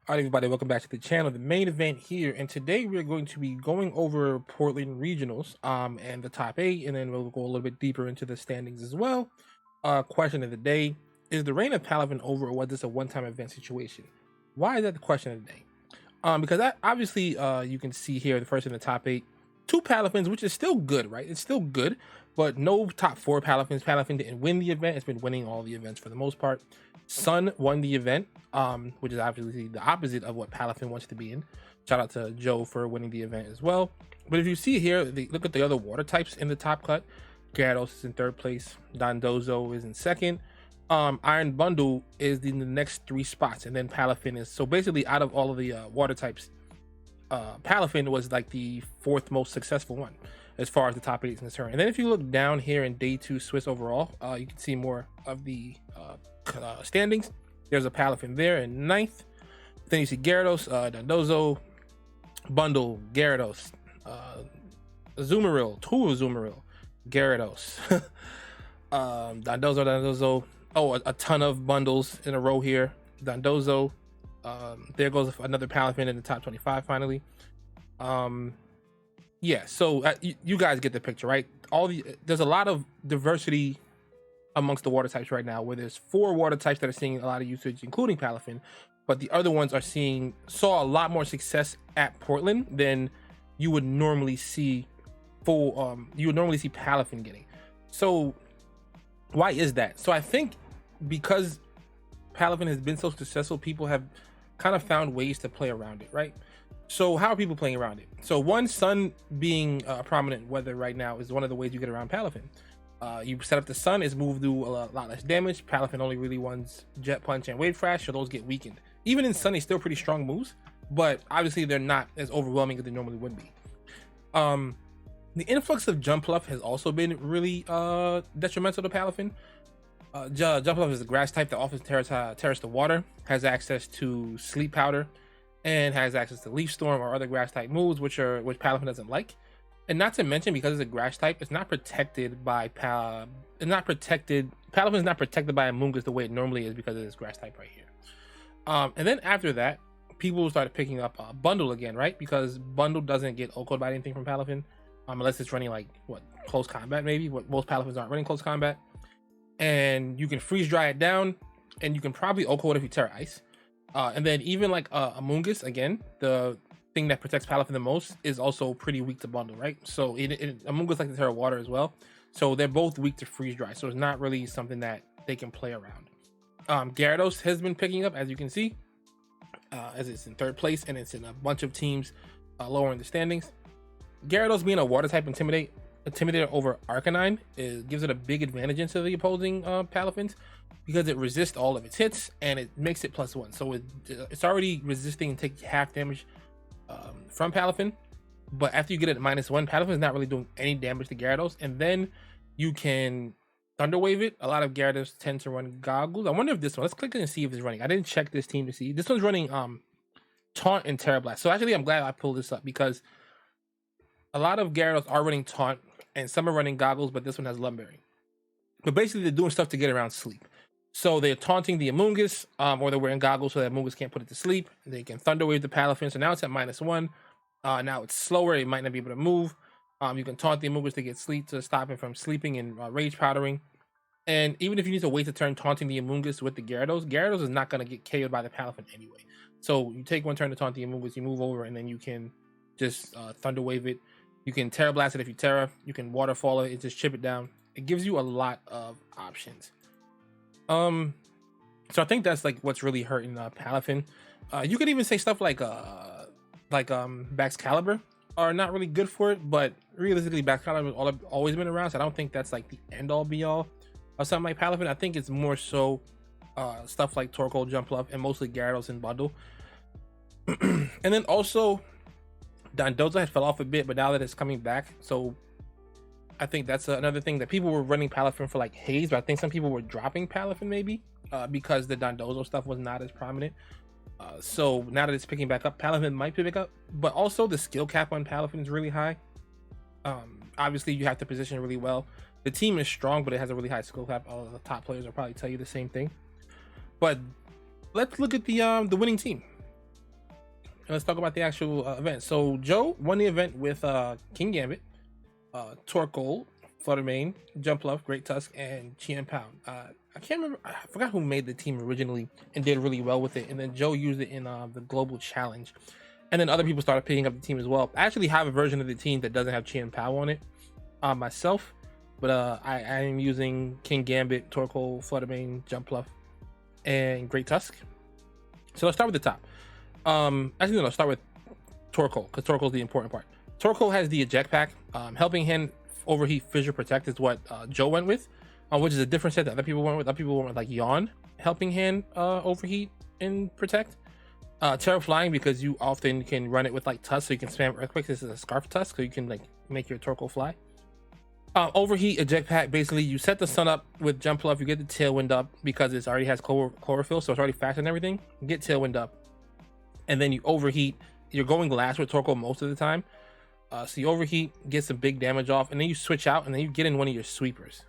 All right, everybody, welcome back to the channel, the main event here. And today we're going to be going over Portland regionals, and the top 8, and then we'll go a little bit deeper into the standings as well. Question of the day: is the reign of Palafin over, or was this a one-time event situation? Why is that the question of the day? Because obviously, you can see here the first in the top 8, 2 Palafins, which is still good, right? It's still good, but no top 4 Palafins. Palafin didn't win the event. It's been winning all the events for the most part. Sun won the event, which is obviously the opposite of what Palafin wants to be in. Shout out to Joe for winning the event as well. But if you see here, look at the other water types in the top cut. Gyarados is in 3rd place. Dondozo is in 2nd. Iron Bundle is in the next 3 spots, and then Palafin is, so basically out of all of the water types, Palafin was like the 4th most successful one as far as the top 8 is concerned. And then if you look down here in day 2 Swiss overall, you can see more of the standings. There's a Palafin there in 9th. Then you see Gyarados, Dondozo, Bundle, Gyarados, Azumarill, Azumarill, Gyarados, Dondozo. Oh, a ton of bundles in a row here. Dondozo. There goes another Palafin in the top 25 finally. Yeah, so you guys get the picture, right? There's a lot of diversity amongst the water types right now, where there's 4 water types that are seeing a lot of usage, including Palafin, but the other ones saw a lot more success at Portland than you would normally see Palafin getting. So why is that? So I think because Palafin has been so successful, people have kind of found ways to play around it, right? So how are people playing around it? So one, Sun being a prominent weather right now is one of the ways you get around Palafin. You set up the Sun, its move do a lot less damage. Palafin only really runs Jet Punch and Wave Crash, so those get weakened. Even in Sun, they still pretty strong moves, but obviously they're not as overwhelming as they normally would be. The influx of Jump Fluff has also been really detrimental to Palafin. Jump Fluff is a grass type that often terrace the water, has access to Sleep Powder, and has access to Leaf Storm or other grass type moves, which Palafin doesn't like. And not to mention, because it's a grass type, it's not protected by Palafin is not protected by Amoonguss the way it normally is because of this grass type right here. And then after that, people started picking up Bundle again, right? Because Bundle doesn't get OHKO'd by anything from Palafin, unless it's running like close combat maybe. What most Palafins aren't running close combat, and you can freeze dry it down, and you can probably OHKO it if you Terra Ice. And then even like Amoonguss, again, the thing that protects Palafin the most, is also pretty weak to Bundle, right? So Amoonguss like to Terra Water as well, so they're both weak to freeze dry. So it's not really something that they can play around. Gyarados has been picking up, as you can see, as it's in 3rd place, and it's in a bunch of teams lower in the standings. Gyarados being a water type intimidator over Arcanine gives it a big advantage into the opposing Palafins, because it resists all of its hits and it makes it +1. So it's already resisting and taking half damage from Palafin, but after you get it at -1, Palafin is not really doing any damage to Gyarados. And then you can Thunder Wave it. A lot of Gyarados tend to run Goggles. I wonder if this one, let's click and see if it's running. I didn't check this team to see. This one's running Taunt and Terra Blast. So actually I'm glad I pulled this up, because a lot of Gyarados are running Taunt and some are running Goggles, but this one has Lumberry. But basically they're doing stuff to get around sleep. So they're taunting the Amoonguss, or they're wearing Goggles so that Amoonguss can't put it to sleep. They can Thunder Wave the Palafin, so now it's at -1. Now it's slower, it might not be able to move. You can taunt the Amoonguss to get sleep, to stop it from sleeping and Rage Powdering. And even if you need to wait a turn taunting the Amoonguss with the Gyarados is not going to get KO'd by the Palafin anyway. So you take one turn to taunt the Amoonguss, you move over, and then you can just Thunder Wave it. You can Terra Blast it if you Terra. You can Waterfall it, just chip it down. It gives you a lot of options. So I think that's like what's really hurting Palafin. You could even say stuff like Baxcalibur are not really good for it, but realistically Baxcalibur has always been around, so I don't think that's like the end all be all of something like Palafin. I think it's more so stuff like Torkoal, Jump Fluff, and mostly Gyarados and Bundle. And then also Dondozo had fell off a bit, but now that it's coming back, so I think that's another thing that people were running Palafin for like Haze, but I think some people were dropping Palafin maybe because the Dondozo stuff was not as prominent. So now that it's picking back up, Palafin might pick up, but also the skill cap on Palafin is really high. Obviously you have to position really well. The team is strong, but it has a really high skill cap. All of the top players will probably tell you the same thing. But let's look at the winning team. and let's talk about the actual event. So Joe won the event with King Gambit, Torkoal, Fluttermane, Jumpluff, Great Tusk, and Chien Pao. I can't remember. I forgot who made the team originally and did really well with it. And then Joe used it in the global challenge. And then other people started picking up the team as well. I actually have a version of the team that doesn't have Chien Pao on it myself. But I am using King Gambit, Torkoal, Fluttermane, Jumpluff, and Great Tusk. So let's start with the top. Actually, no, let's start with Torkoal, because Torkoal is the important part. Torkoal has the eject pack. Helping Hand, Overheat, Fissure, Protect is what Joe went with, which is a different set that other people went with. Other people went with like Yawn, Helping Hand, Overheat, and Protect. Terra Flying, because you often can run it with like Tusk, so you can spam Earthquakes. This is a Scarf Tusk, so you can like make your Torkoal fly. Overheat eject pack, basically you set the sun up with Jumpluff, you get the tailwind up because it already has chlorophyll, so it's already faster than everything. You get tailwind up, and then you overheat. You're going last with Torkoal most of the time, so you overheat, get some big damage off, and then you switch out, and then you get in one of your sweepers.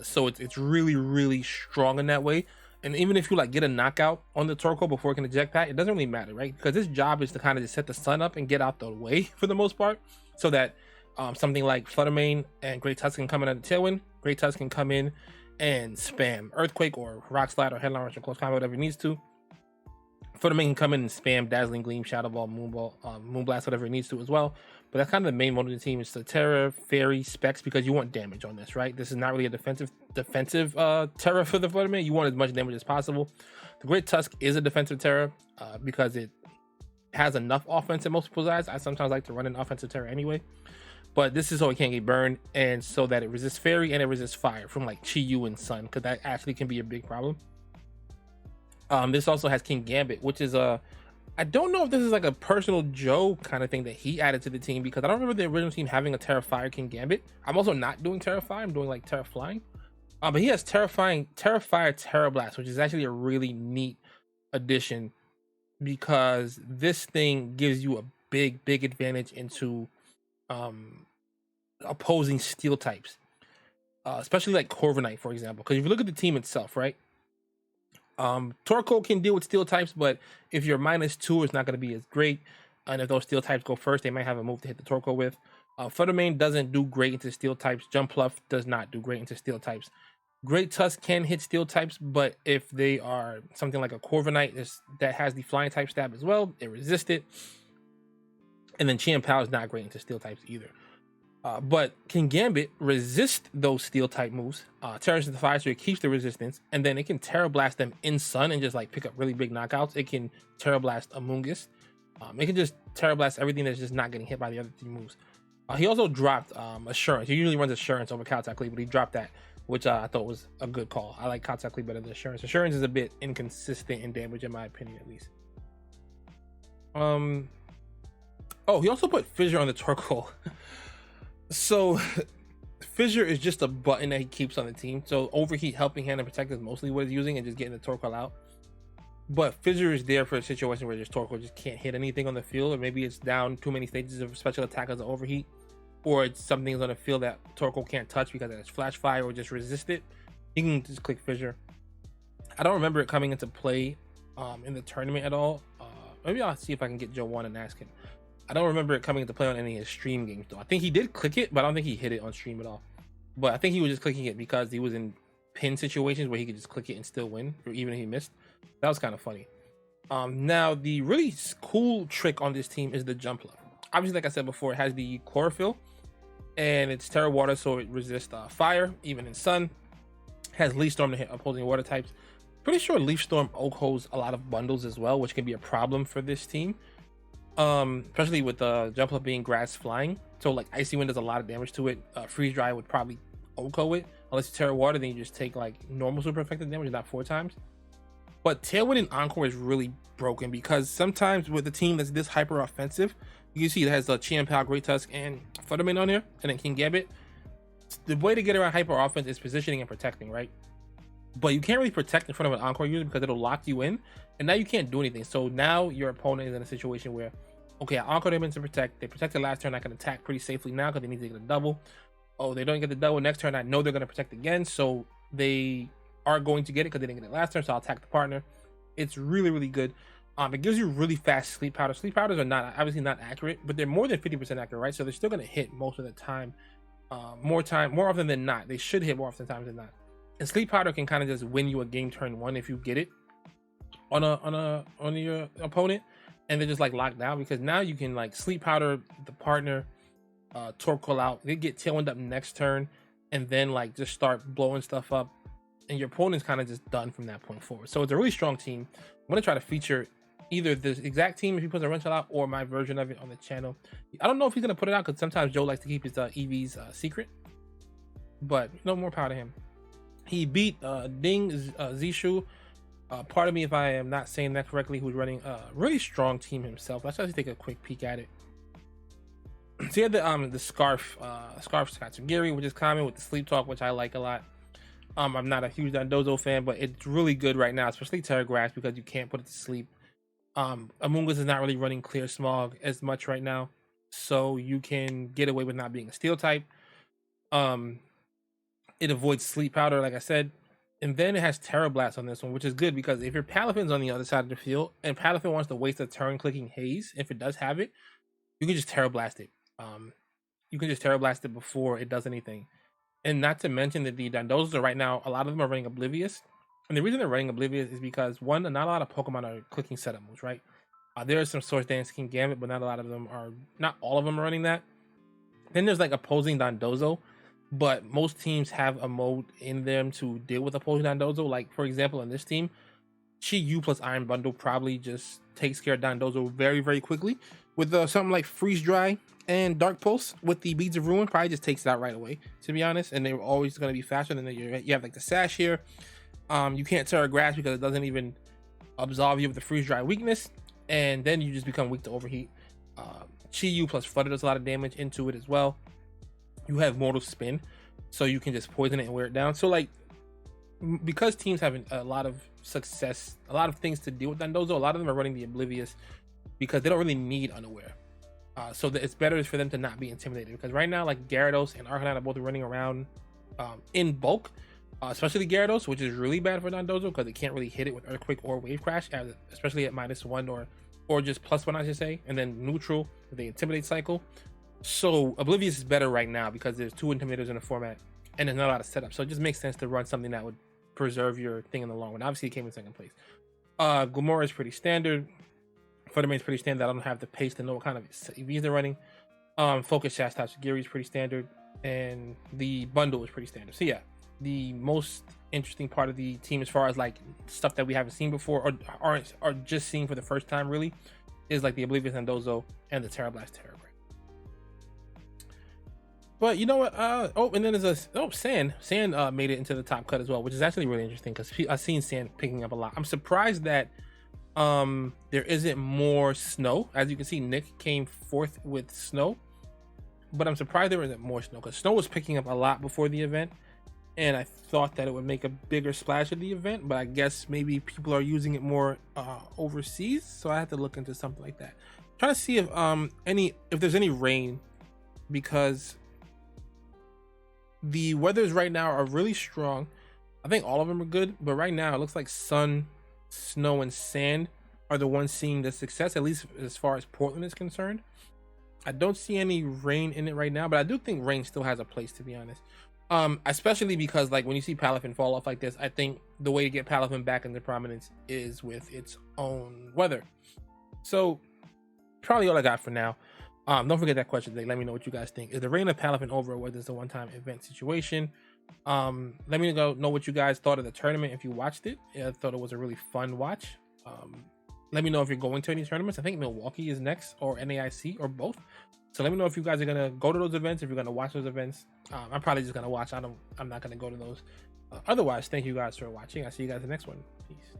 So it's really strong in that way. And even if you like get a knockout on the Torkoal before it can eject pack, it doesn't really matter, right? Because this job is to kind of just set the sun up and get out the way for the most part, so that something like Fluttermane and Great Tusk can come in at the tailwind. Great Tusk can come in and spam Earthquake or Rock Slide or Headline Rush or Close Combat, whatever it needs to. Fluttermane can come in and spam Dazzling Gleam, Shadow Ball, Moonblast, whatever it needs to as well. But that's kind of the main mode of the team. Is the Terra, Fairy, Specs, because you want damage on this, right? This is not really a defensive Terra for the Fluttermane. You want as much damage as possible. The Great Tusk is a defensive Terra because it has enough offense in most people's eyes. I sometimes like to run an offensive Terra anyway. But this is so it can't get burned, and so that it resists Fairy and it resists Fire from like Chi-Yu and Sun, because that actually can be a big problem. This also has King Gambit, which is I don't know if this is like a personal Joe kind of thing that he added to the team, because I don't remember the original team having a Terra Fire King Gambit. I'm also not doing Terra Fire, I'm doing like Terra Flying. But he has Terra Fire, Terra Blast, which is actually a really neat addition, because this thing gives you a big advantage into opposing steel types, especially like Corviknight, for example. Because if you look at the team itself, right, Torkoal can deal with steel types, but if you're -2, it's not going to be as great. And if those steel types go first, they might have a move to hit the Torkoal with. Fluttermane doesn't do great into steel types. Jumpluff does not do great into steel types. Great Tusk can hit steel types, but if they are something like a Corviknight that has the flying type stab as well, it resists it. And then Chien Pao is not great into steel types either. But King Gambit resists those steel type moves, Terra into the fire, so it keeps the resistance, and then it can Terra Blast them in Sun and just like pick up really big knockouts. It can Terra Blast Amoonguss. It can just Terra Blast everything that's just not getting hit by the other 3 moves. He also dropped Assurance. He usually runs Assurance over Contact Lead, but he dropped that, which I thought was a good call. I like Contact Lead better than Assurance. Assurance is a bit inconsistent in damage, in my opinion, at least. Oh, he also put Fissure on the Torkoal. So Fissure is just a button that he keeps on the team. So Overheat, Helping Hand, and Protect is mostly what he's using, and just getting the Torkoal out. But Fissure is there for a situation where just Torkoal just can't hit anything on the field, or maybe it's down too many stages of special attack as an Overheat, or it's something on the field that Torkoal can't touch because it's Flash Fire or just resist it. You can just click Fissure. I don't remember it coming into play in the tournament at all. Maybe I'll see if I can get Joe One and ask him. I don't remember it coming into play on any of his stream games though. I think he did click it, but I don't think he hit it on stream at all. But I think he was just clicking it because he was in pin situations where he could just click it and still win, or even if he missed. That was kind of funny. Now the really cool trick on this team is the Jumpluff. Obviously, like I said before, it has the chlorophyll, and it's Terra Water, so it resists fire, even in Sun. Has Leaf Storm to hit opposing water types. Pretty sure Leaf Storm holds a lot of bundles as well, which can be a problem for this team. Especially with Jumpluff being grass flying, so like Icy Wind does a lot of damage to it. Freeze Dry would probably OHKO it, unless you Terra Water, then you just take like normal super effective damage, not 4 times. But Tailwind and Encore is really broken, because sometimes with a team that's this hyper offensive, you can see it has Chien Pao, Great Tusk, and Fluttermane on there, and then King Gambit. The way to get around hyper offense is positioning and protecting, right? But you can't really protect in front of an Encore user because it'll lock you in, and now you can't do anything. So now your opponent is in a situation where, okay, I Encore them in to protect. They protected last turn. I can attack pretty safely now because they need to get a double. Oh, they don't get the double next turn. I know they're going to protect again, so they are going to get it because they didn't get it last turn. So I'll attack the partner. It's really good. It gives you really fast sleep powder. Sleep powders are not obviously not accurate, but they're more than 50% accurate, right? So they're still gonna hit most of the time. More often than not. They should hit more often times than not. And sleep powder can kind of just win you a game turn one if you get it on your opponent, and they're just like locked down, because now you can like sleep powder the partner, torkoal out, they get tailwind up next turn, and then like just start blowing stuff up, and your opponent's kind of just done from that point forward. So it's a really strong team. I'm gonna try to feature either this exact team if he puts a wrench out, or my version of it on the channel. I don't know if he's gonna put it out, because sometimes Joe likes to keep his EVs secret, but no, more power to him. He beat Ding Zishu. Part of me, if I am not saying that correctly, who's running a really strong team himself. Let's just take a quick peek at it. So he had the scarf Gary, which is common with the sleep talk, which I like a lot. I'm not a huge Dondozo fan, but it's really good right now, especially Terra Grass, because you can't put it to sleep. Among Us is not really running Clear Smog as much right now, so you can get away with not being a steel type. It avoids sleep powder, like I said, and then it has Terra Blast on this one, which is good, because if your Palafin's on the other side of the field and Palafin wants to waste a turn clicking Haze, if it does have it, you can just Terra Blast it. You can just Terra Blast it before it does anything. And not to mention that the Dondozos are right now, a lot of them are running Oblivious. And the reason they're running Oblivious is because, one, not a lot of Pokemon are clicking setup moves, right? There are some Source Dance, King Gambit, but not a lot of them are, not all of them are running that. Then there's like opposing Dondozo, but most teams have a mode in them to deal with opposing Dondozo. Like, for example, in this team, Chi U plus Iron Bundle probably just takes care of Dondozo very, very quickly. With something like Freeze Dry and Dark Pulse with the Beads of Ruin, probably just takes it out right away, to be honest. And they're always going to be faster than you have like the Sash here. You can't Terra Grass because it doesn't even absolve you of the Freeze Dry weakness, and then you just become weak to Overheat. Chi U plus Flutter does a lot of damage into it as well. You have Mortal Spin, so you can just poison it and wear it down. So like, because teams have a lot of success, a lot of things to deal with Dondozo, a lot of them are running the Oblivious because they don't really need Unaware. So that it's better for them to not be intimidated, because right now, like, Gyarados and Arcanine are both running around in bulk, especially Gyarados, which is really bad for Dondozo because it can't really hit it with Earthquake or Wave Crash, especially at -1 or just +1, I should say, and then neutral with the Intimidate cycle. So Oblivious is better right now because there's 2 Intimidators in the format and there's not a lot of setup. So it just makes sense to run something that would preserve your thing in the long run. Obviously, it came in second place. Gomora is pretty standard. Fluttermane is pretty standard. I don't have the pace to know what kind of EVs they're running. Focus Shasta Giri is pretty standard, and the bundle is pretty standard. So yeah, the most interesting part of the team, as far as like stuff that we haven't seen before or are just seeing for the first time, really, is like the Oblivious Dondozo and the Terra Blast Terra. But you know what? And then there's Sand. Sand made it into the top cut as well, which is actually really interesting because I've seen Sand picking up a lot. I'm surprised that there isn't more Snow. As you can see, Nick came fourth with Snow, but I'm surprised there isn't more Snow because Snow was picking up a lot before the event, and I thought that it would make a bigger splash at the event, but I guess maybe people are using it more overseas, so I had to look into something like that. Trying to see if there's any rain, because the weathers right now are really strong. I think all of them are good, but right now it looks like sun, snow, and sand are the ones seeing the success, at least as far as Portland is concerned. I don't see any rain in it right now, but I do think rain still has a place, to be honest. Especially because, like, when you see Palafin fall off like this, I think the way to get Palafin back into prominence is with its own weather. So probably all I got for now. Don't forget that question today. Let me know what you guys think. Is the reign of Palafin over, or whether it's a one-time event situation? Let me know what you guys thought of the tournament if you watched it. I thought it was a really fun watch. Let me know if you're going to any tournaments. I think Milwaukee is next, or NAIC, or both. So let me know if you guys are gonna go to those events, if you're gonna watch those events. I'm probably just gonna watch. I'm not gonna go to those. Otherwise, thank you guys for watching. I'll see you guys in the next one. Peace.